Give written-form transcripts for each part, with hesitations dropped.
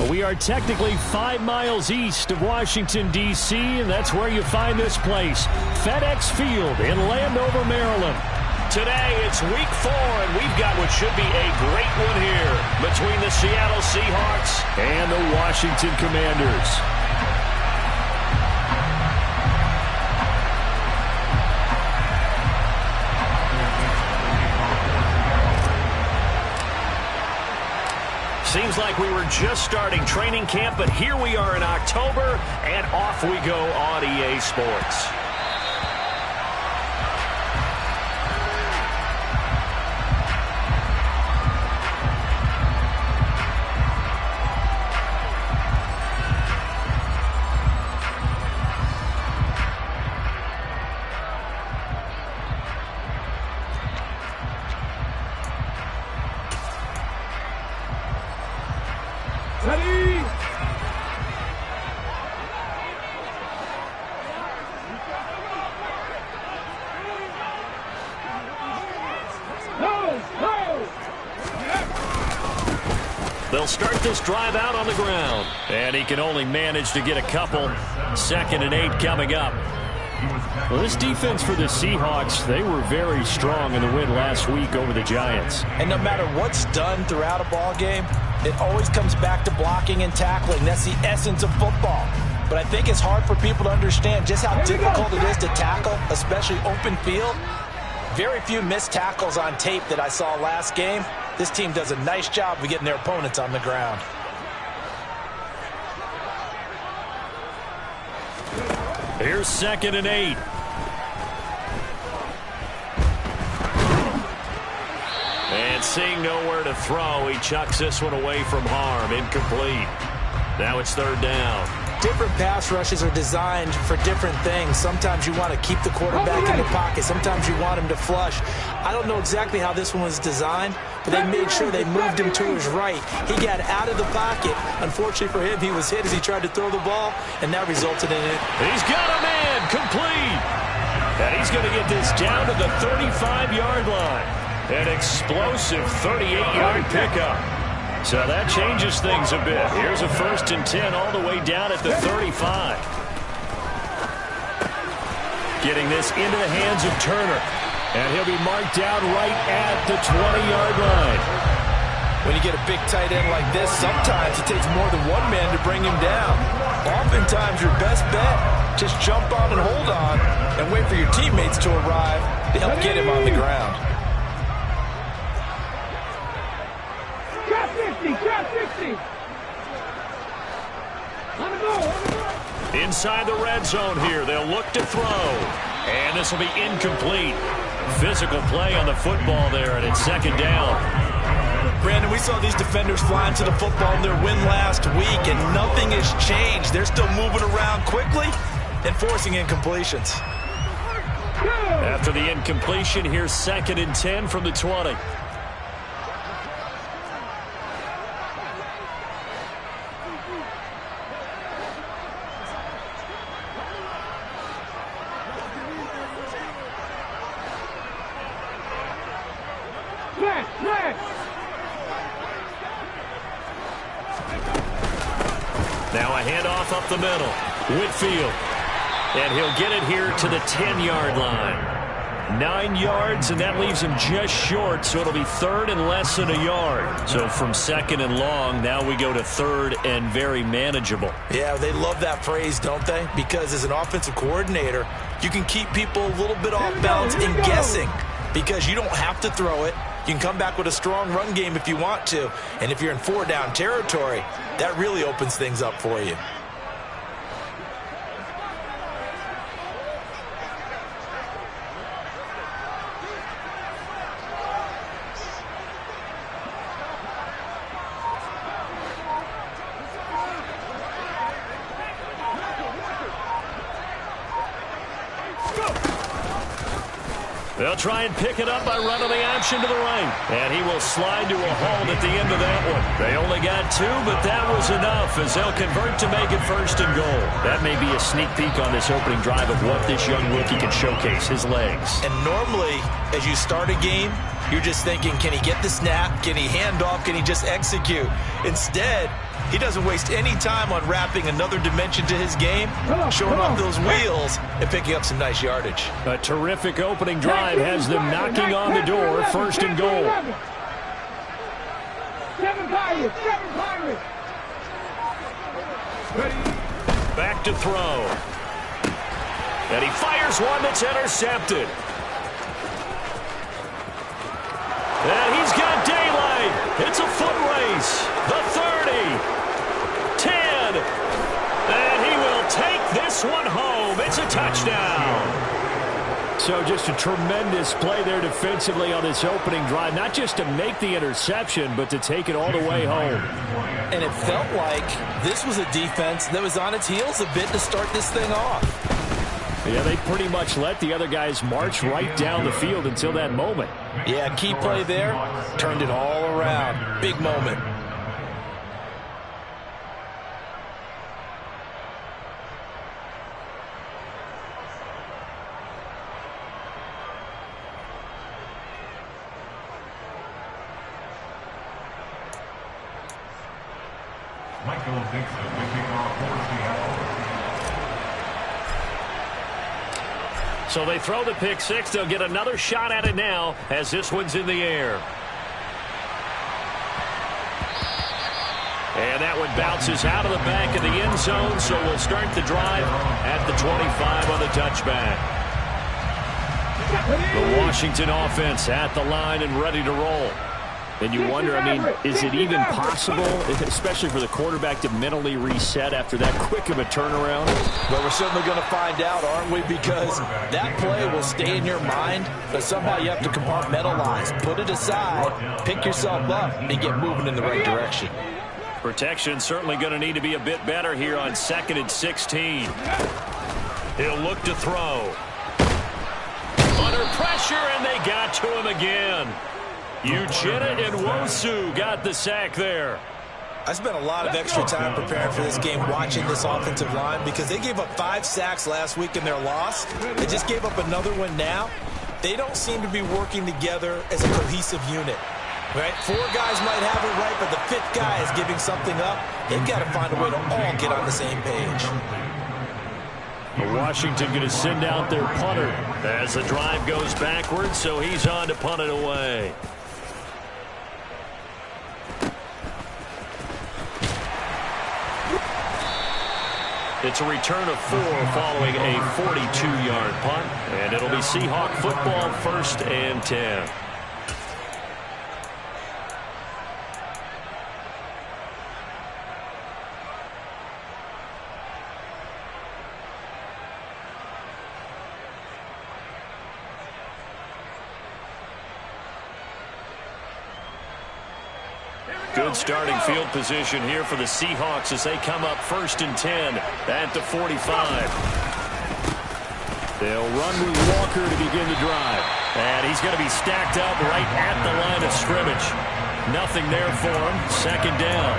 We are technically 5 miles east of Washington, D.C., and that's where you find this place, FedEx Field in Landover, Maryland. Today, it's week 4, and we've got what should be a great one here between the Seattle Seahawks and the Washington Commanders. Seems like we were just starting training camp, but here we are in October, and off we go on EA Sports. They'll start this drive out on the ground. And he can only manage to get a couple. 2nd and 8 coming up. Well, this defense for the Seahawks, they were very strong in the win last week over the Giants. And no matter what's done throughout a ball game, it always comes back to blocking and tackling. That's the essence of football. But I think it's hard for people to understand just how difficult it is to tackle, especially open field. Very few missed tackles on tape that I saw last game. This team does a nice job of getting their opponents on the ground. Here's 2nd and 8. And seeing nowhere to throw, he chucks this one away from harm. Incomplete. Now it's 3rd down. Different pass rushes are designed for different things. Sometimes you want to keep the quarterback in the pocket. Sometimes you want him to flush. I don't know exactly how this one was designed, but they made sure they moved him to his right. He got out of the pocket. Unfortunately for him, he was hit as he tried to throw the ball, and that resulted in it. He's got a man complete. And he's going to get this down to the 35-yard line. An explosive 38-yard pickup. So that changes things a bit. Here's a 1st and 10 all the way down at the 35. Getting this into the hands of Turner. And he'll be marked down right at the 20-yard line. When you get a big tight end like this, sometimes it takes more than one man to bring him down. Oftentimes, your best bet, just jump on and hold on and wait for your teammates to arrive to help get him on the ground. Inside the red zone here, they'll look to throw. And this will be incomplete. Physical play on the football there, and it's 2nd down. Brandon, we saw these defenders flying to the football in their win last week, and nothing has changed. They're still moving around quickly and forcing incompletions. After the incompletion, here's 2nd and 10 from the 20. Now a handoff up the middle. Whitfield. And he'll get it here to the 10-yard line. 9 yards, and that leaves him just short, so it'll be 3rd and less than a yard. So from 2nd and long, now we go to 3rd and very manageable. Yeah, they love that phrase, don't they? Because as an offensive coordinator, you can keep people a little bit off balance and guessing because you don't have to throw it. You can come back with a strong run game if you want to. And if you're in 4-down territory, that really opens things up for you. They'll try and pick it up by running the option to the right. And he will slide to a halt at the end of that one. They only got 2, but that was enough as they'll convert to make it 1st and goal. That may be a sneak peek on this opening drive of what this young rookie can showcase, his legs. And normally, as you start a game, You're just thinking, can he get the snap? Can he hand off? Can he just execute? Instead, he doesn't waste any time on wrapping another dimension to his game, showing off those wheels, and picking up some nice yardage. A terrific opening drive has them knocking on the door, first and goal. Back to throw. And he fires one that's intercepted. And he's got daylight. It's a foot race. The 30. 10. And he will take this one home. It's a touchdown. So just a tremendous play there defensively on this opening drive. Not just to make the interception, but to take it all the way home. And it felt like this was a defense that was on its heels a bit to start this thing off. Yeah, they pretty much let the other guys march right down the field until that moment. Yeah, key play there. Turned it all around. Big moment. So they throw the pick six. They'll get another shot at it now as this one's in the air. And that one bounces out of the back of the end zone, so we'll start the drive at the 25 on the touchback. The Washington offense at the line and ready to roll. And you wonder, I mean, is it even possible, especially for the quarterback, to mentally reset after that quick of a turnaround? Well, we're certainly going to find out, aren't we? Because that play will stay in your mind, but somehow you have to compartmentalize. Put it aside, pick yourself up, and get moving in the right direction. Protection certainly going to need to be a bit better here on 2nd and 16. He'll look to throw. Under pressure, and they got to him again. Uchenna and Wosu got the sack there. I spent a lot of extra time preparing for this game watching this offensive line because they gave up 5 sacks last week in their loss. They just gave up another one now. They don't seem to be working together as a cohesive unit. Right? 4 guys might have it right, but the 5th guy is giving something up. They've got to find a way to all get on the same page. Washington going to send out their punter as the drive goes backwards, so he's on to punt it away. It's a return of 4 following a 42-yard punt, and it'll be Seahawk football, 1st and 10. Good starting field position here for the Seahawks as they come up 1st and 10 at the 45. They'll run with Walker to begin the drive. And he's going to be stacked up right at the line of scrimmage. Nothing there for him. 2nd down.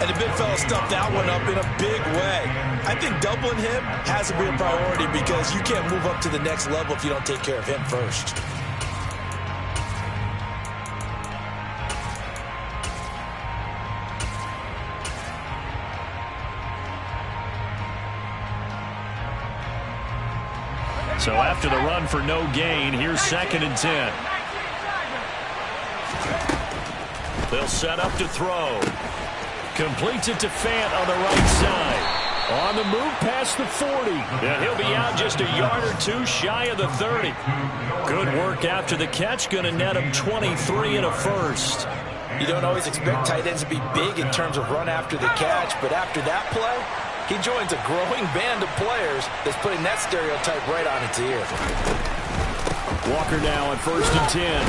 And the big fella stuffed that one up in a big way. I think doubling him has to be a priority because you can't move up to the next level if you don't take care of him first. So after the run for no gain, here's 2nd and 10. They'll set up to throw. Completes it to Fant on the right side. On the move past the 40. And he'll be out just a yard or 2 shy of the 30. Good work after the catch. Going to net him 23 and a first. You don't always expect tight ends to be big in terms of run after the catch, but after that play, he joins a growing band of players that's putting that stereotype right on its ear. Walker now on 1st and 10.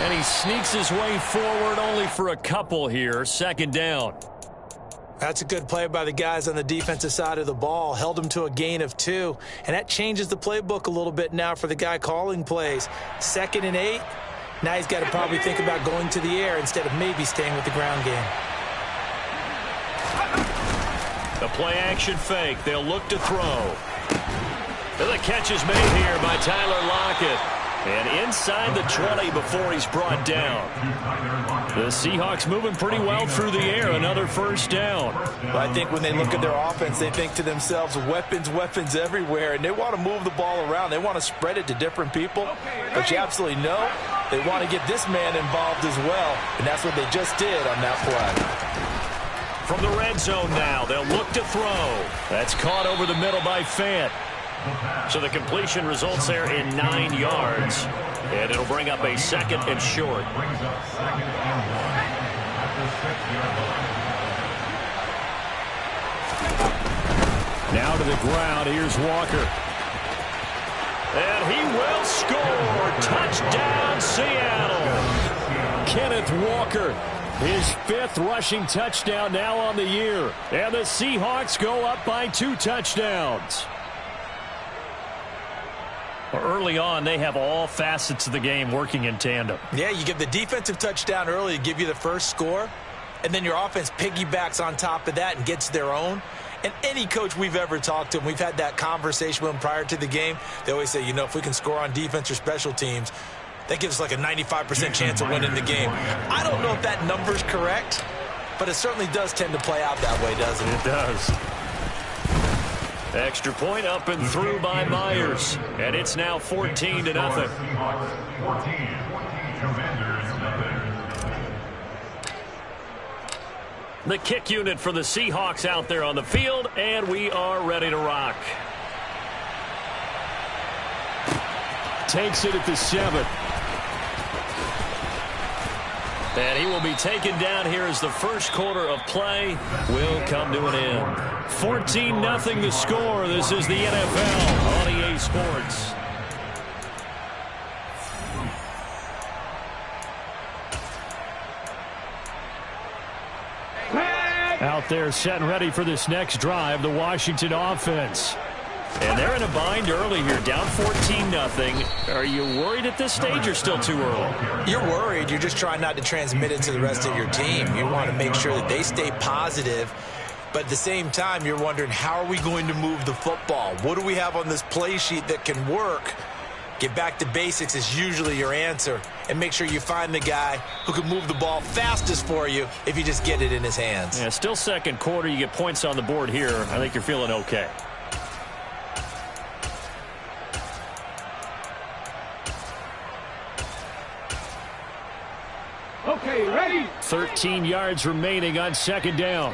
And he sneaks his way forward only for a couple here. 2nd down. That's a good play by the guys on the defensive side of the ball. Held him to a gain of 2. And that changes the playbook a little bit now for the guy calling plays. 2nd and 8. Now he's got to probably think about going to the air instead of maybe staying with the ground game. The play-action fake. They'll look to throw. And the catch is made here by Tyler Lockett. And inside the 20 before he's brought down. The Seahawks moving pretty well through the air. Another first down. Well, I think when they look at their offense, they think to themselves, weapons, weapons everywhere. And they want to move the ball around. They want to spread it to different people. But you absolutely know they want to get this man involved as well. And that's what they just did on that play. From the red zone now, they'll look to throw. That's caught over the middle by Fant. So the completion results there in 9 yards. And it'll bring up a 2nd and short. Now to the ground. Here's Walker. And he will score. Touchdown, Seattle. Kenneth Walker. His 5th rushing touchdown now on the year. And the Seahawks go up by 2 touchdowns. Early on, they have all facets of the game working in tandem. Yeah, you give the defensive touchdown early to give you the first score, and then your offense piggybacks on top of that and gets their own. And any coach we've ever talked to, and we've had that conversation with them prior to the game, they always say, you know, if we can score on defense or special teams, that gives us like a 95% chance of winning the game. I don't know if that number's correct, but it certainly does tend to play out that way, doesn't it? It does. Extra point up and through by Myers. And it's now 14-0. The kick unit for the Seahawks out there on the field, and we are ready to rock. Takes it at the 7. And he will be taken down here as the first quarter of play will come to an end. 14-0 the score. This is the NFL on EA Sports. Out there set and ready for this next drive, the Washington offense. And they're in a bind early here, down 14-0. Are you worried at this stage or still too early? You're worried. You're just trying not to transmit it to the rest of your team. You want to make sure that they stay positive. But at the same time, you're wondering, how are we going to move the football? What do we have on this play sheet that can work? Get back to basics is usually your answer. And make sure you find the guy who can move the ball fastest for you if you just get it in his hands. Yeah, still second quarter. You get points on the board here. I think you're feeling okay. Okay, ready? 13 yards remaining on 2nd down.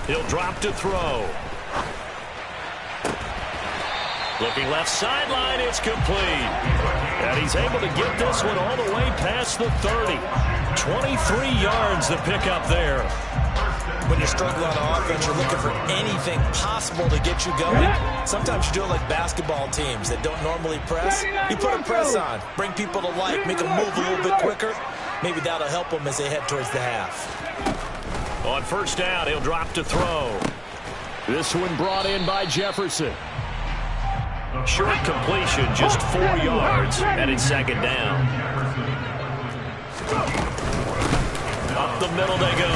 He'll drop to throw. Looking left sideline, it's complete. And he's able to get this one all the way past the 30. 23 yards the pickup there. When you're struggling on offense, you're looking for anything possible to get you going. Sometimes you do it like basketball teams that don't normally press. You put a press on, bring people to life, make them move a little bit quicker. Maybe that'll help them as they head towards the half. On first down, he'll drop to throw. This one brought in by Jefferson. Short completion, just 4 yards, and it's 2nd down. Up the middle they go.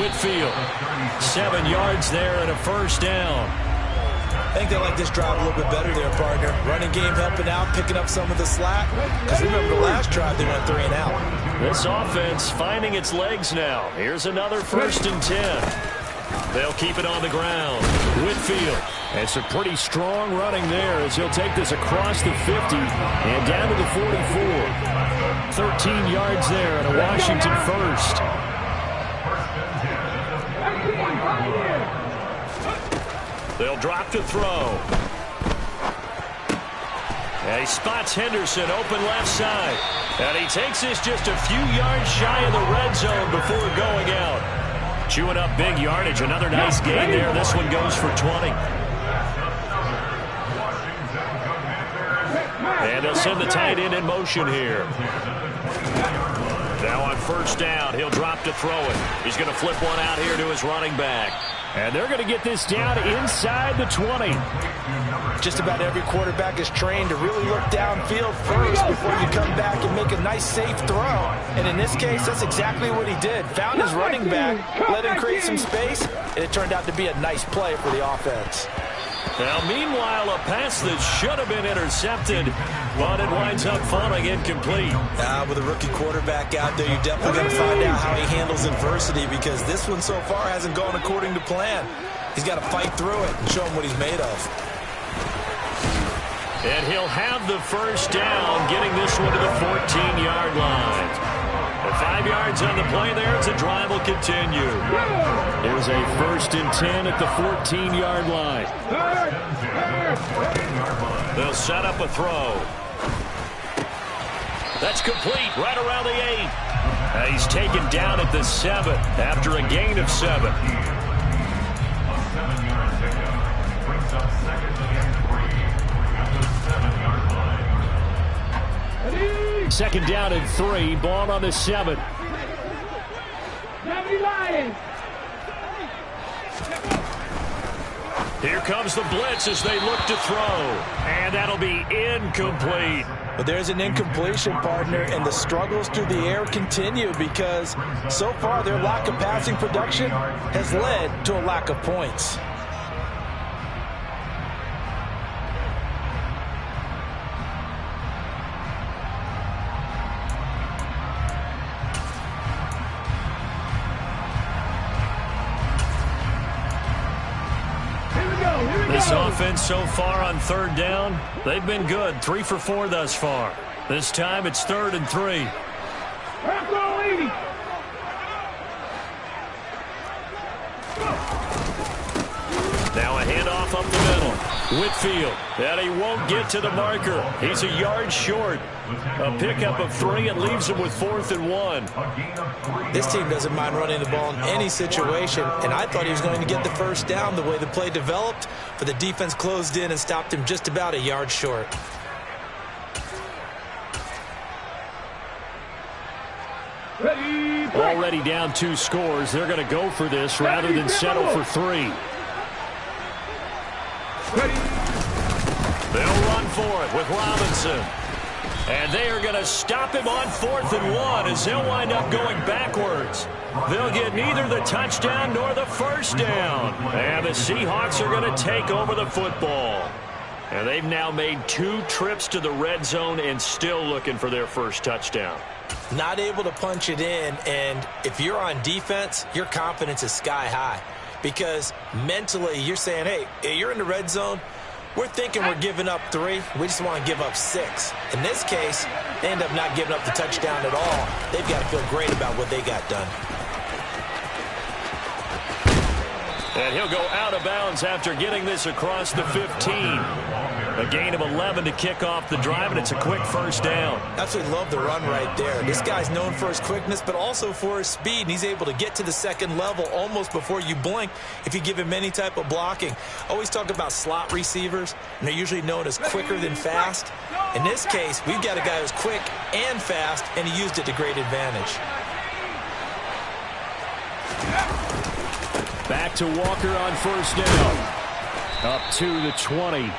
Whitfield, 7 yards there and a first down. I think they like this drive a little bit better there, partner. Running game helping out, picking up some of the slack. Because remember the last drive, they went 3 and out. This offense finding its legs now. Here's another 1st and 10. They'll keep it on the ground. Whitfield. It's a pretty strong running there as he'll take this across the 50 and down to the 44. 13 yards there and a Washington first. They'll drop to throw. And he spots Henderson open left side. And he takes this just a few yards shy of the red zone before going out. Chewing up big yardage. Another nice gain there. This one goes for 20. And they'll send the tight end in motion here. Now on first down, he'll drop to throw it. He's going to flip one out here to his running back. And they're going to get this down inside the 20. Just about every quarterback is trained to really look downfield first before you come back and make a nice, safe throw. And in this case, that's exactly what he did. Found his running back, let him create some space, and it turned out to be a nice play for the offense. Now, meanwhile, a pass that should have been intercepted, but it winds up falling incomplete. With a rookie quarterback out there, you're definitely going to find out how he handles adversity, because this one so far hasn't gone according to plan. He's got to fight through it and show him what he's made of. And he'll have the first down, getting this one to the 14-yard line. 5 yards on the play there as the drive will continue. Here's a 1st and 10 at the 14-yard line. They'll set up a throw. That's complete right around the 8. He's taken down at the 7 after a gain of 7. Second down and 3. Ball on the 7. Here comes the blitz as they look to throw. And that'll be incomplete. But there's an incompletion, partner, and the struggles through the air continue because so far their lack of passing production has led to a lack of points. This offense so far on 3rd down, they've been good. 3 for 4 thus far. This time it's 3rd and 3. Now a handoff up the middle. Whitfield, and he won't get to the marker. He's a yard short. A pickup of 3 and leaves him with 4th and 1. This team doesn't mind running the ball in any situation, and I thought he was going to get the first down the way the play developed, but the defense closed in and stopped him just about a yard short. Already down 2 scores. They're going to go for this rather than settle for 3. They'll run for it with Robinson. And they are going to stop him on 4th and 1 as they'll wind up going backwards. They'll get neither the touchdown nor the first down. And the Seahawks are going to take over the football. And they've now made 2 trips to the red zone and still looking for their first touchdown. Not able to punch it in, and if you're on defense, your confidence is sky high. Because mentally, you're saying, hey, you're in the red zone. We're thinking we're giving up 3. We just want to give up 6. In this case, they end up not giving up the touchdown at all. They've got to feel great about what they got done. And he'll go out of bounds after getting this across the 15. A gain of 11 to kick off the drive, and it's a quick first down. Absolutely love the run right there. This guy's known for his quickness, but also for his speed. And he's able to get to the second level almost before you blink if you give him any type of blocking. Always talk about slot receivers, and they're usually known as quicker than fast. In this case, we've got a guy who's quick and fast, and he used it to great advantage. Back to Walker on first down. Up to the 20.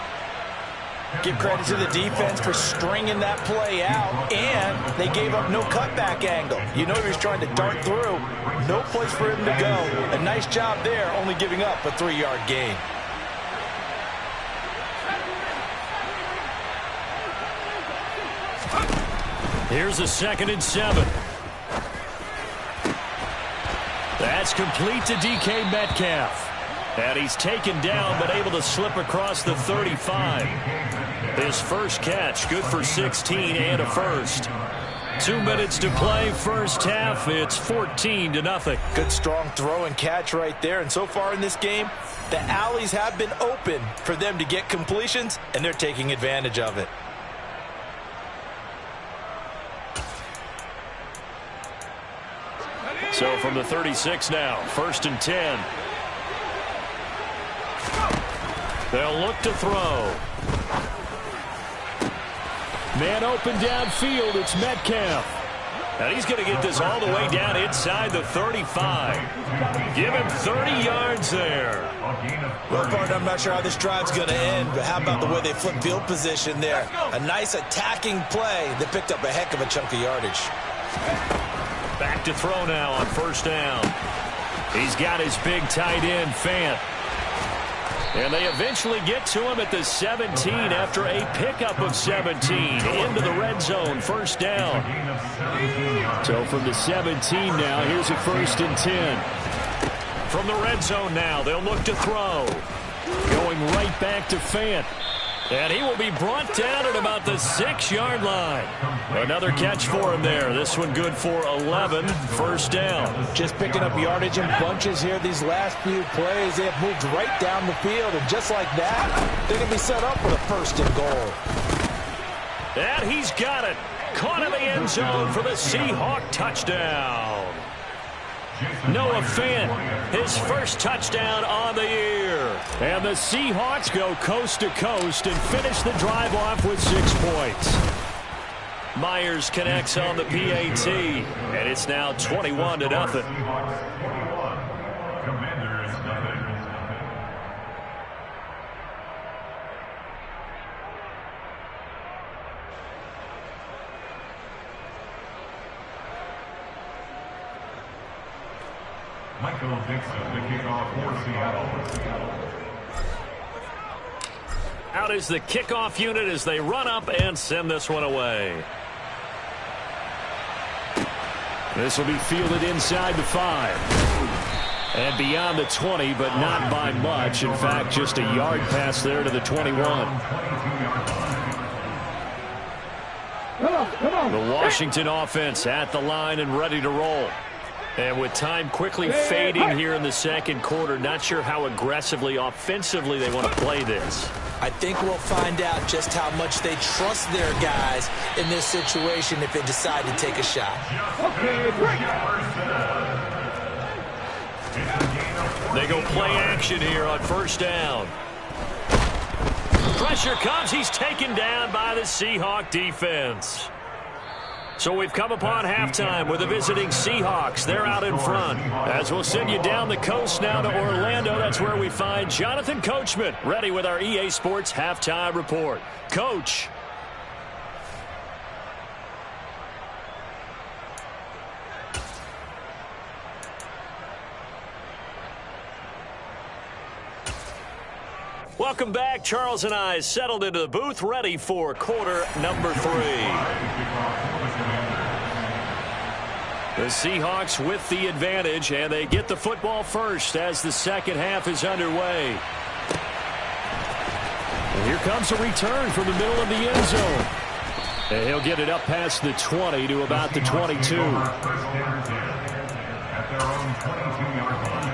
Give credit to the defense for stringing that play out, and they gave up no cutback angle. You know he was trying to dart through. No place for him to go. A nice job there, only giving up a 3-yard gain. Here's a 2nd and 7. That's complete to DK Metcalf. And he's taken down, but able to slip across the 35. His first catch, good for 16 and a first. 2 minutes to play, first half. It's 14-0. Good strong throw and catch right there. And so far in this game, the alleys have been open for them to get completions, and they're taking advantage of it. So from the 36 now, 1st and 10. They'll look to throw. Man open downfield, it's Metcalf. And he's going to get this all the way down inside the 35. Give him 30 yards there. Well, partner, I'm not sure how this drive's going to end, but how about the way they flip field position there? A nice attacking play that picked up a heck of a chunk of yardage. Back to throw now on first down. He's got his big tight end, Fant. And they eventually get to him at the 17 after a pickup of 17 into the red zone, first down. So from the 17 now, here's a 1st and 10. From the red zone now, they'll look to throw. Going right back to Fant. And he will be brought down at about the 6-yard line. Another catch for him there. This one good for 11, first down. Just picking up yardage in bunches here these last few plays. They have moved right down the field, and just like that, they're going to be set up with a 1st and goal. And he's got it. Caught in the end zone for the Seahawk touchdown. Noah Fant, his first touchdown on the year. And the Seahawks go coast to coast and finish the drive off with 6 points. Myers connects on the PAT, and it's now 21-0. Michael Dixon, the kickoff for Seattle. Out is the kickoff unit as they run up and send this one away. This will be fielded inside the 5. And beyond the 20, but not by much. In fact, just a yard pass there to the 21. The Washington offense at the line and ready to roll. And with time quickly fading here in the second quarter, not sure how aggressively, offensively they want to play this. I think we'll find out just how much they trust their guys in this situation if they decide to take a shot. They go play action here on first down. Pressure comes. He's taken down by the Seahawk defense. So we've come upon halftime with the visiting Seahawks. They're out in front. As we'll send you down the coast now to Orlando, that's where we find Jonathan Coachman, ready with our EA Sports Halftime Report. Coach. Welcome back. Charles and I settled into the booth, ready for quarter number 3. The Seahawks with the advantage, and they get the football first as the second half is underway. And here comes a return from the middle of the end zone. And he'll get it up past the 20 to about the 22. At their own 22-yard line.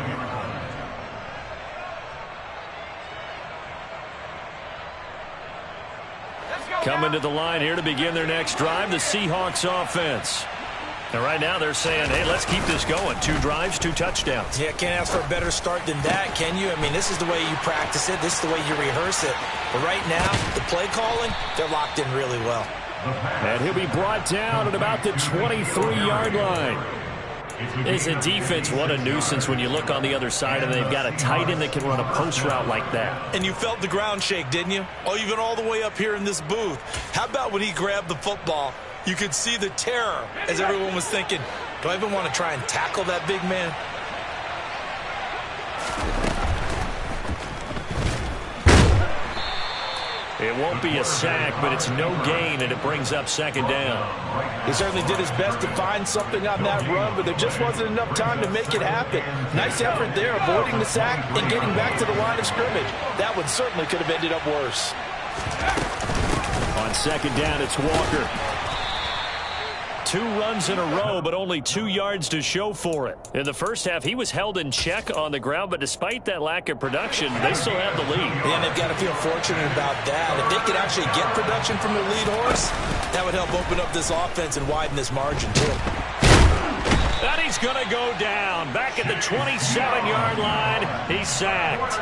Coming to the line here to begin their next drive, the Seahawks offense. And right now they're saying, hey, let's keep this going. 2 drives, 2 touchdowns. Yeah, can't ask for a better start than that, can you? I mean, this is the way you practice it. This is the way you rehearse it. But right now, the play calling, they're locked in really well. And he'll be brought down at about the 23-yard line. As a defense, what a nuisance when you look on the other side and they've got a tight end that can run a post route like that. And you felt the ground shake, didn't you? Oh, even all the way up here in this booth. How about when he grabbed the football? You could see the terror as everyone was thinking, do I even want to try and tackle that big man? It won't be a sack, but it's no gain, and it brings up second down. He certainly did his best to find something on that run, but there just wasn't enough time to make it happen. Nice effort there, avoiding the sack and getting back to the line of scrimmage. That one certainly could have ended up worse. On second down, it's Walker. 2 runs in a row, but only 2 yards to show for it. In the first half, he was held in check on the ground, but despite that lack of production, they still have the lead. And they've got to feel fortunate about that. If they could actually get production from their lead horse, that would help open up this offense and widen this margin, too. And he's going to go down. Back at the 27-yard line, he's sacked.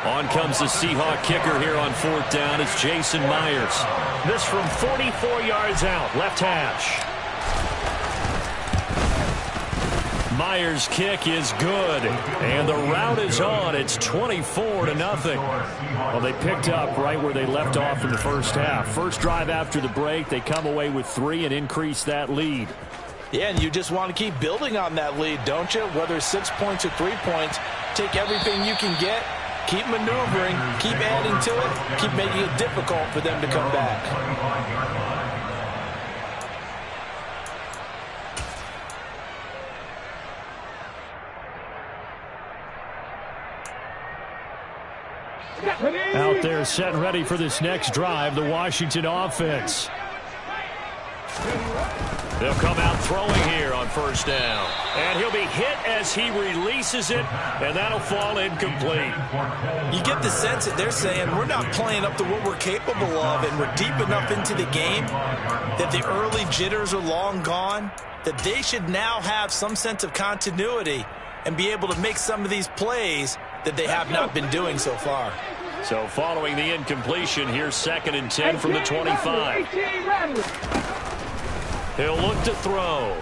On comes the Seahawk kicker here on 4th down. It's Jason Myers. This from 44 yards out, left hash. Myers' kick is good, and the rout is on. It's 24-0. Well, they picked up right where they left off in the first half. First drive after the break, they come away with 3 and increase that lead. Yeah, and you just want to keep building on that lead, don't you? Whether it's 6 points or 3 points, take everything you can get, keep maneuvering, keep adding to it, keep making it difficult for them to come back. Out there set and ready for this next drive, the Washington offense. They'll come out throwing here on first down. And he'll be hit as he releases it, and that'll fall incomplete. You get the sense that they're saying we're not playing up to what we're capable of, and we're deep enough into the game that the early jitters are long gone, that they should now have some sense of continuity and be able to make some of these plays that they have not been doing so far. So following the incompletion, here's 2nd and 10 from the 25. He'll look to throw.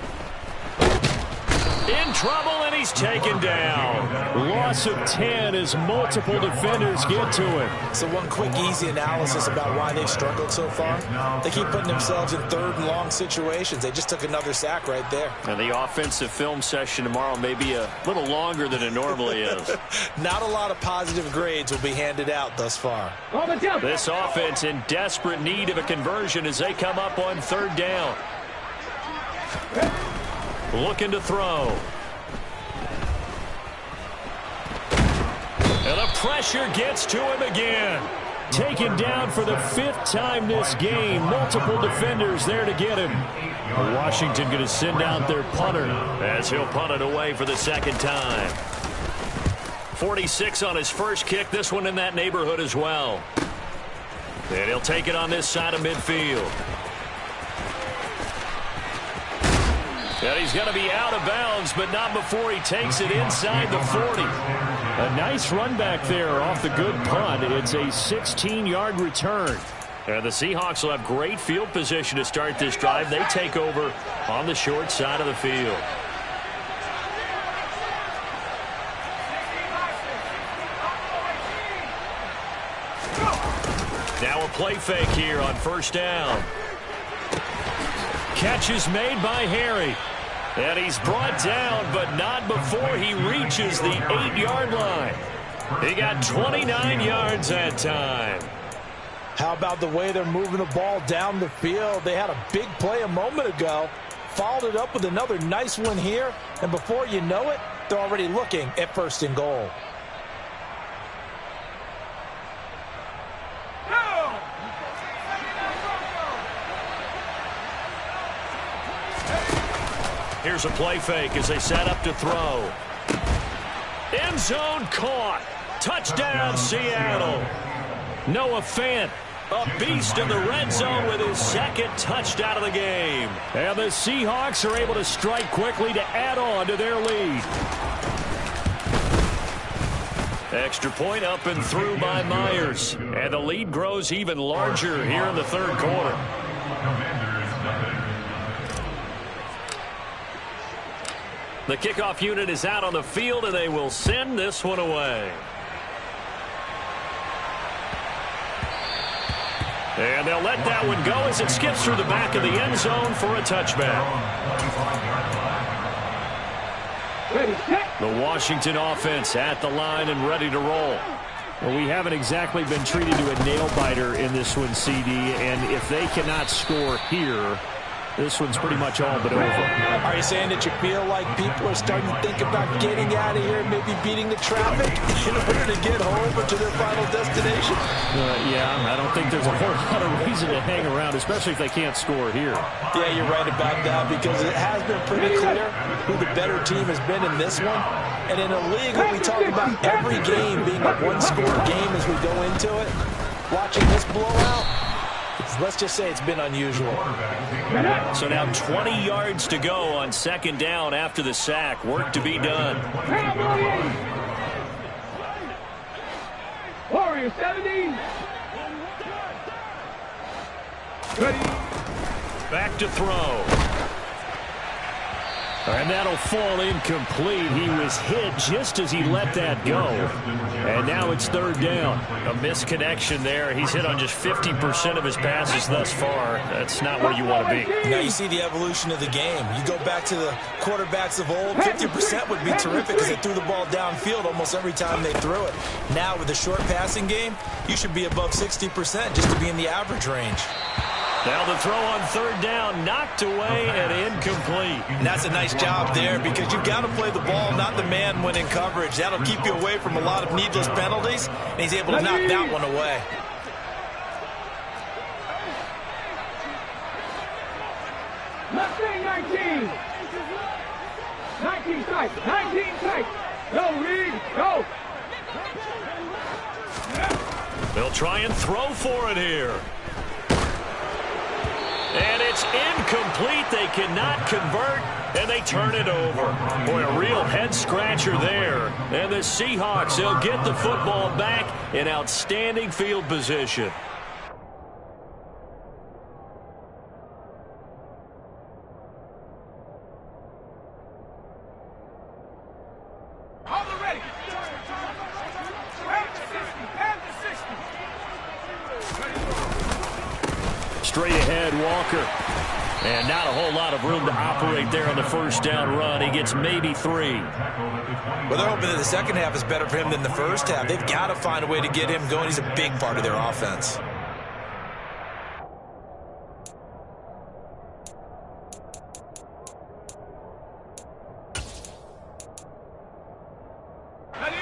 In trouble, and he's taken down. Loss of 10 as multiple defenders get to him. So one quick, easy analysis about why they've struggled so far. They keep putting themselves in 3rd and long situations. They just took another sack right there. And the offensive film session tomorrow may be a little longer than it normally is. Not a lot of positive grades will be handed out thus far. This offense in desperate need of a conversion as they come up on 3rd down. Looking to throw. And the pressure gets to him again. Taken down for the 5th time this game. Multiple defenders there to get him. Washington going to send out their punter as he'll punt it away for the 2nd time. 46 on his first kick. This one in that neighborhood as well. And he'll take it on this side of midfield. And he's going to be out of bounds, but not before he takes it inside the 40. A nice run back there off the good punt. It's a 16-yard return. And the Seahawks will have great field position to start this drive. They take over on the short side of the field. Now a play fake here on first down. Catch is made by Harry. And he's brought down, but not before he reaches the 8-yard line. He got 29 yards that time. How about the way they're moving the ball down the field? They had a big play a moment ago, followed it up with another nice one here, and before you know it, they're already looking at 1st and goal. Here's a play fake as they set up to throw. End zone caught. Touchdown, Seattle. Noah Fant, a beast in the red zone with his 2nd touchdown of the game. And the Seahawks are able to strike quickly to add on to their lead. Extra point up and through by Myers. And the lead grows even larger here in the 3rd quarter. The kickoff unit is out on the field, and they will send this one away. And they'll let that one go as it skips through the back of the end zone for a touchback. The Washington offense at the line and ready to roll. Well, we haven't exactly been treated to a nail-biter in this one, CD, and if they cannot score here, this one's pretty much all but over. Are you saying that you feel like people are starting to think about getting out of here, maybe beating the traffic in order to get home or to their final destination? Yeah, I don't think there's a whole lot of reason to hang around, especially if they can't score here. Yeah, you're right about that, because it has been pretty clear who the better team has been in this one. And in a league where we talk about every game being a one-score game as we go into it, watching this blowout, let's just say it's been unusual. So now 20 yards to go on 2nd down after the sack. Work to be done. Warrior 17. Back to throw. And that'll fall incomplete. He was hit just as he let that go. And now it's third down. A misconnection there. He's hit on just 50% of his passes thus far. That's not where you want to be. Now you see the evolution of the game. You go back to the quarterbacks of old, 50% would be terrific because they threw the ball downfield almost every time they threw it. Now with the short passing game, you should be above 60% just to be in the average range. Now the throw on third down, knocked away and incomplete. And that's a nice job there because you've got to play the ball, not the man when in coverage. That'll keep you away from a lot of needless penalties, and he's able to knock that one away. Left wing 19. 19 tight. 19 tight. Go, Reed. Go. They'll try and throw for it here. And it's incomplete. They cannot convert, and they turn it over. Boy, a real head-scratcher there. And the Seahawks, they'll get the football back in outstanding field position. Straight ahead, Walker. And not a whole lot of room to operate there on the first down run. He gets maybe 3. Well, they're hoping that the second half is better for him than the first half. They've got to find a way to get him going. He's a big part of their offense.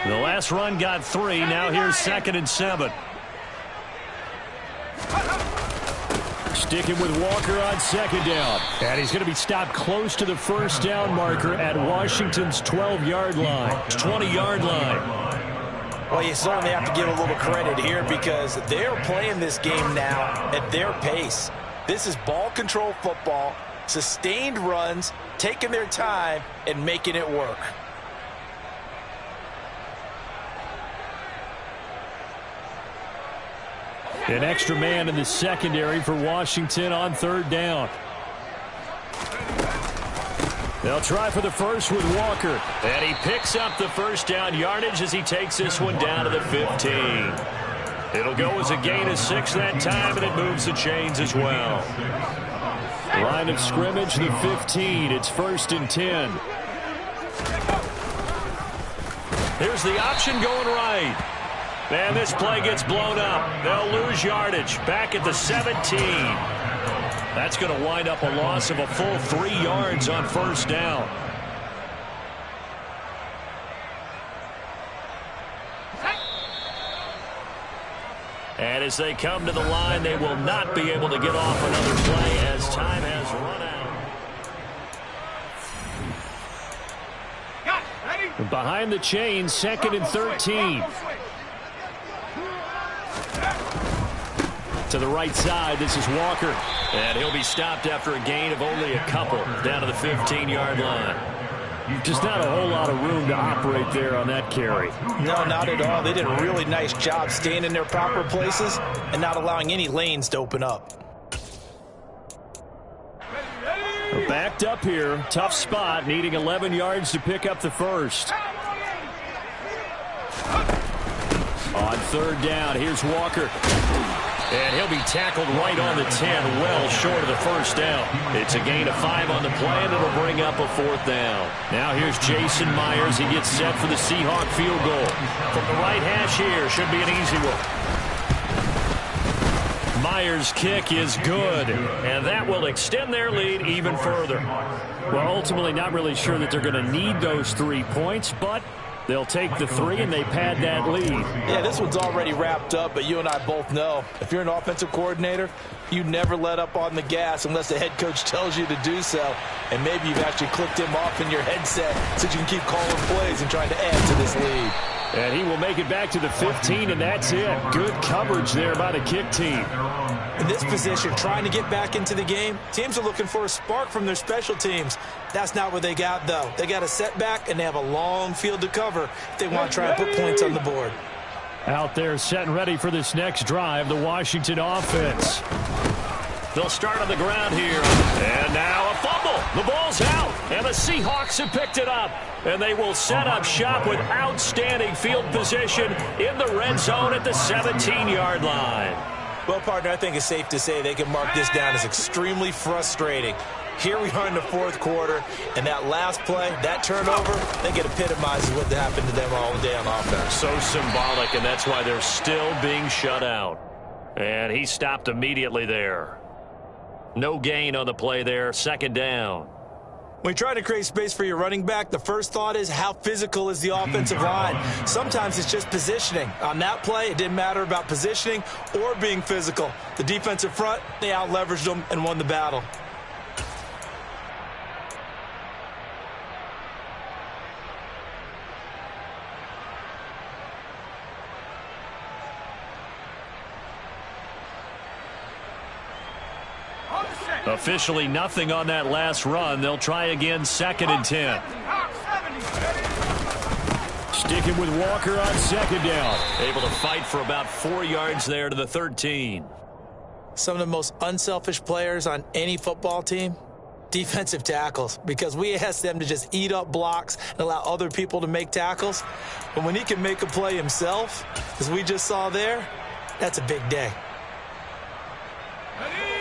The last run got 3. Now here's 2nd and 7. Sticking with Walker on 2nd down. And he's going to be stopped close to the first down marker at Washington's 12-yard line. 20-yard line. Well, you certainly have to give a little credit here because they're playing this game now at their pace. This is ball control football, sustained runs, taking their time, and making it work. An extra man in the secondary for Washington on 3rd down. They'll try for the first with Walker. And he picks up the first down yardage as he takes this one down to the 15. It'll go as a gain of 6 that time, and it moves the chains as well. Line of scrimmage, the 15. It's 1st and 10. Here's the option going right. And this play gets blown up. They'll lose yardage back at the 17. That's going to wind up a loss of a full 3 yards on first down. And as they come to the line, they will not be able to get off another play as time has run out. Behind the chains, 2nd and 13. To the right side, this is Walker. And he'll be stopped after a gain of only a couple down to the 15-yard line. Just not a whole lot of room to operate there on that carry. No, not at all. They did a really nice job staying in their proper places and not allowing any lanes to open up. Backed up here. Tough spot, needing 11 yards to pick up the first. On 3rd down, here's Walker. And he'll be tackled right on the 10, well short of the first down. It's a gain of 5 on the play, and it'll bring up a 4th down. Now here's Jason Myers. He gets set for the Seahawk field goal. From the right hash here, should be an easy one. Myers' kick is good, and that will extend their lead even further. Well, ultimately not really sure that they're going to need those 3 points, but they'll take the 3, and they pad that lead. Yeah, this one's already wrapped up, but you and I both know if you're an offensive coordinator, you never let up on the gas unless the head coach tells you to do so. And maybe you've actually clicked him off in your headset so you can keep calling plays and trying to add to this lead. And he will make it back to the 15, and that's it. Good coverage there by the kick team. In this position, trying to get back into the game, teams are looking for a spark from their special teams. That's not what they got, though. They got a setback, and they have a long field to cover if they want to try and put points on the board. Out there set and ready for this next drive, the Washington offense. They'll start on the ground here. And now a fumble. The ball's out. And the Seahawks have picked it up. And they will set up shop with outstanding field position in the red zone at the 17-yard line. Well, partner, I think it's safe to say they can mark this down as extremely frustrating. Here we are in the fourth quarter, and that last play, that turnover, I think it epitomizes what happened to them all day on offense. So symbolic, and that's why they're still being shut out. And he stopped immediately there. No gain on the play there, second down. When you're trying to create space for your running back, the first thought is how physical is the offensive line? Sometimes it's just positioning. On that play, it didn't matter about positioning or being physical. The defensive front, they out-leveraged them and won the battle. Officially nothing on that last run. They'll try again, 2nd and 10. Sticking with Walker on 2nd down. Able to fight for about 4 yards there to the 13. Some of the most unselfish players on any football team, defensive tackles, because we ask them to just eat up blocks and allow other people to make tackles. But when he can make a play himself, as we just saw there, that's a big day.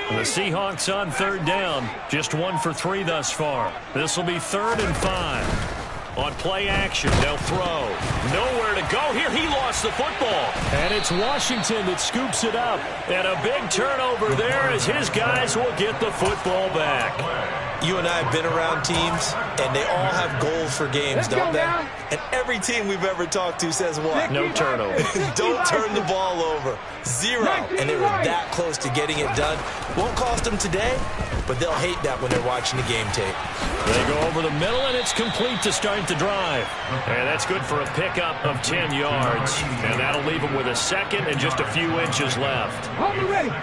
The Seahawks on 3rd down. Just 1 for 3 thus far. This will be 3rd and 5. On play action, they'll throw. Nowhere to go here. He lost the football. And it's Washington that scoops it up. And a big turnover there as his guys will get the football back. You and I have been around teams, and they all have goals for games, don't they? And every team we've ever talked to says what? No turnover. Don't turn the ball over. 0. And they were that close to getting it done. Won't cost them today, but they'll hate that when they're watching the game tape. They go over the middle, and it's complete to start the drive. And that's good for a pickup of 10 yards. And that'll leave them with a 2nd and just a few inches left. Hold it ready.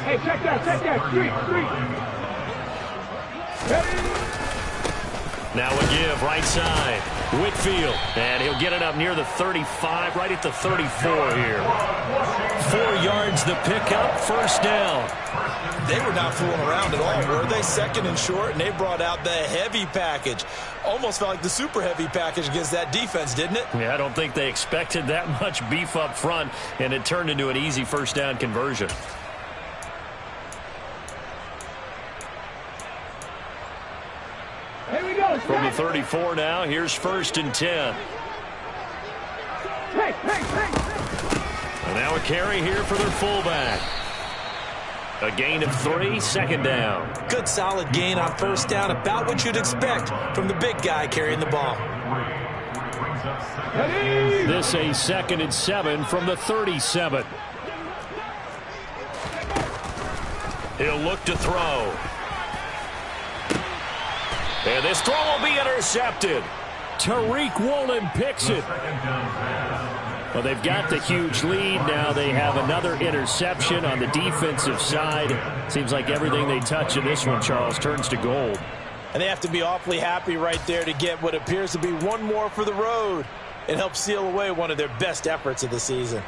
Hey, check that. Street. Now a give, right side. Whitfield, and he'll get it up near the 35, right at the 34 here. 4 yards the pickup, 1st down. They were not fooling around at all, were they? 2nd and short, and they brought out the heavy package. Almost felt like the super heavy package against that defense, didn't it? Yeah, I don't think they expected that much beef up front, and it turned into an easy 1st down conversion. From the 34 now, here's 1st and 10. Hey. And now a carry here for their fullback. A gain of 3, 2nd down. Good solid gain on 1st down, about what you'd expect from the big guy carrying the ball. This a 2nd and 7 from the 37. He'll look to throw. And this throw will be intercepted. Tariq Woolen picks it. Well, they've got the huge lead. Now they have another interception on the defensive side. Seems like everything they touch in this one, Charles, turns to gold. And they have to be awfully happy right there to get what appears to be one more for the road. It helps seal away one of their best efforts of the season.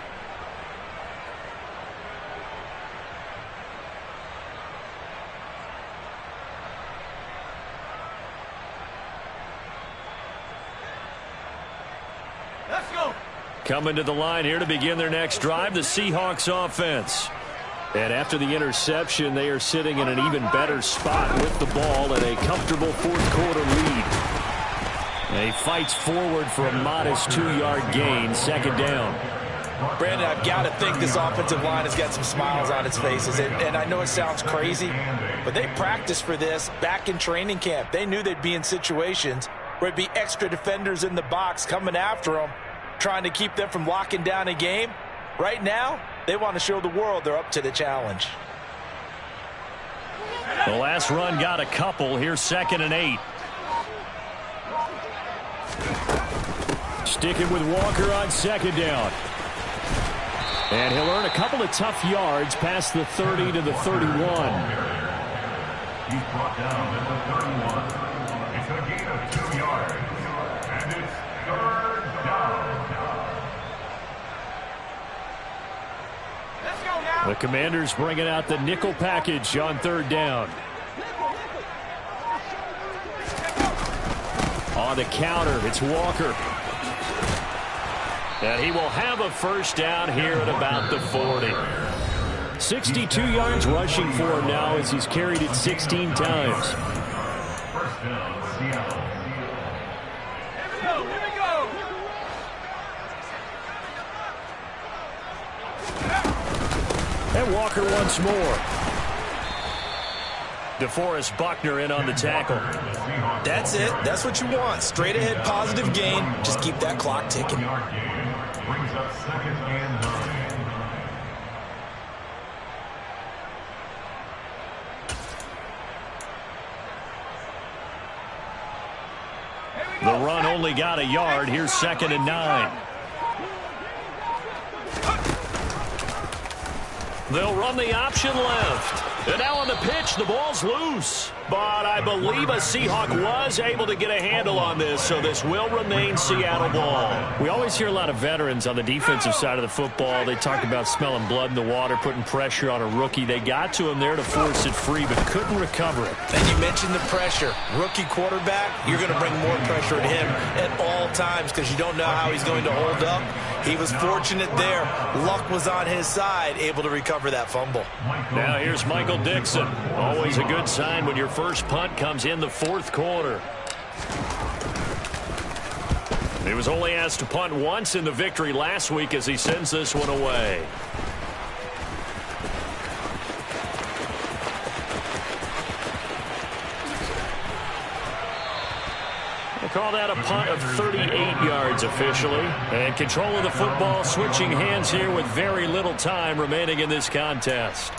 Coming to the line here to begin their next drive, the Seahawks offense. And after the interception, they are sitting in an even better spot with the ball and a comfortable 4th quarter lead. And he fights forward for a modest 2-yard gain, 2nd down. Brandon, I've got to think this offensive line has got some smiles on its faces. And I know it sounds crazy, but they practiced for this back in training camp. They knew they'd be in situations where it'd be extra defenders in the box coming after them, trying to keep them from locking down a game. Right now, they want to show the world they're up to the challenge. The last run got a couple. Here's 2nd and 8. Sticking with Walker on 2nd down. And he'll earn a couple of tough yards past the 30 to the 31. He's brought down at the 31. It's a gain of 2 yards. And it's 3rd down. The Commanders bringing out the nickel package on 3rd down. On the counter, it's Walker. And he will have a first down here at about the 40. 62 yards rushing for him now as he's carried it 16 times. First down, Seattle. Here we go. And Walker once more. DeForest Buckner in on the tackle. That's it. That's what you want. Straight ahead positive gain. Just keep that clock ticking. Yard gain brings up 2nd and 9. The run only got a yard. Here's 2nd and 9. They'll run the option left. And now on the pitch, the ball's loose. But I believe a Seahawk was able to get a handle on this, so this will remain Seattle ball. We always hear a lot of veterans on the defensive side of the football. They talk about smelling blood in the water, putting pressure on a rookie. They got to him there to force it free, but couldn't recover it. And you mentioned the pressure. Rookie quarterback, you're going to bring more pressure at him at all times because you don't know how he's going to hold up. He was fortunate there. Luck was on his side, able to recover that fumble. Now here's Michael Dixon. Always a good sign when your first punt comes in the 4th quarter. He was only asked to punt once in the victory last week as he sends this one away. They call that a punt of 38 yards officially. And control of the football switching hands here with very little time remaining in this contest.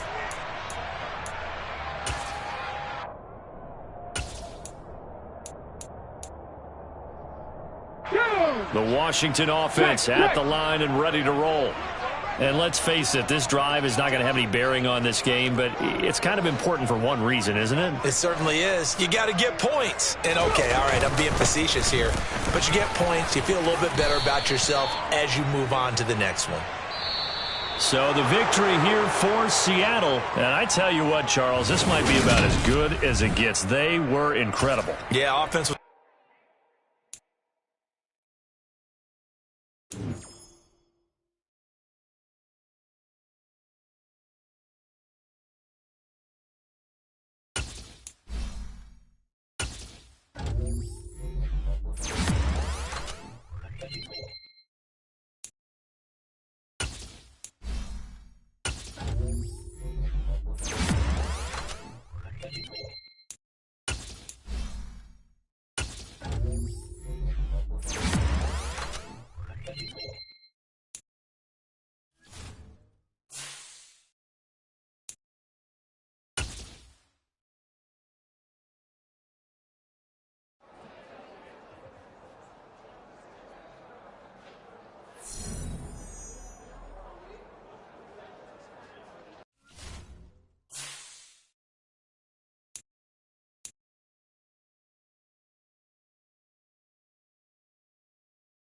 The Washington offense at the line and ready to roll. And let's face it, this drive is not going to have any bearing on this game, but it's kind of important for one reason, isn't it? It certainly is. You got to get points. And okay, all right, I'm being facetious here. But you get points, you feel a little bit better about yourself as you move on to the next one. So the victory here for Seattle. And I tell you what, Charles, this might be about as good as it gets. They were incredible. Yeah, offense was